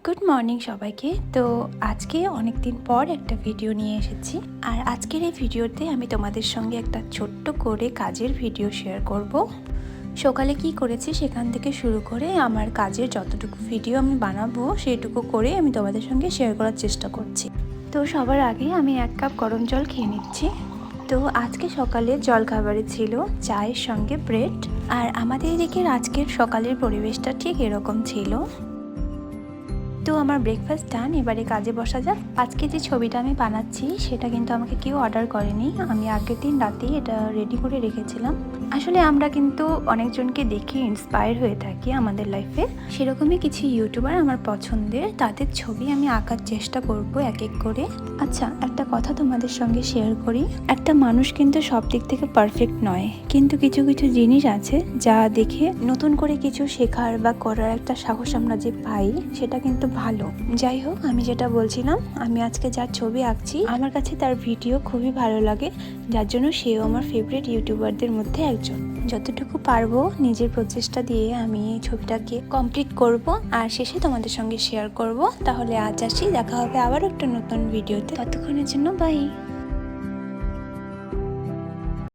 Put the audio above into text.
Good morning সবাইকে। তো আজকে অনেক দিন পর একটা ভিডিও নিয়ে এসেছি। আর আজকের এই ভিডিওতে আমি তোমাদের সঙ্গে একটা ছোট্ট করে কাজের ভিডিও শেয়ার করব। সকালে কি করেছি সেখান থেকে শুরু করে আমার কাজের যতটুকু ভিডিও আমি বানাবো সেইটুকু করে আমি তোমাদের সঙ্গে শেয়ার করার চেষ্টা করছি। তো সবার আগে আমি 1 কাপ গরম জল খেয়ে নিচ্ছি। তো আজকে সকালে জলখাবারে ছিল চায়ের সঙ্গে ব্রেড। আর আমাদের এদিকে আজকের সকালের পরিবেশটা ঠিক এরকম ছিল। তো আমার ব্রেকফাস্ট ডান, এবারে কাজে বসা যাক। আজকে যে ছবিটা আমি বানাচ্ছি সেটা কিন্তু আমাকে কেউ অর্ডার করেনি, আমি আগের দিন রাতেই এটা রেডি করে রেখেছিলাম। আসলে আমরা কিন্তু অনেকজনকে দেখে ইন্সপায়ার হয়ে থাকি আমাদের লাইফে, সেরকমই কিছু ইউটিউবার আমার পছন্দের, তাদের ছবি আমি আঁকার চেষ্টা করব এক এক করে। আচ্ছা, একটা কথা তোমাদের সঙ্গে শেয়ার করি। একটা মানুষ কিন্তু সব দিক থেকে পারফেক্ট নয়, কিন্তু কিছু কিছু জিনিস আছে যা দেখে নতুন করে কিছু শেখার বা করার একটা সাহস আমরা যে পাই, সেটা কিন্তু ভালো। যাই হোক, আমি যেটা বলছিলাম, আমি আজকে যার ছবি আঁকছি আমার কাছে তার ভিডিও খুবই ভালো লাগে, যার জন্য সেও আমার ফেভারিট ইউটিউবারদের মধ্যে একজন। যতটুকু পারবো নিজের প্রচেষ্টা দিয়ে আমি এই ছবিটাকে কমপ্লিট করব আর শেষে তোমাদের সঙ্গে শেয়ার করব। তাহলে আজ আসি, দেখা হবে আবার একটা নতুন ভিডিওতে। ততক্ষণের জন্য বাই।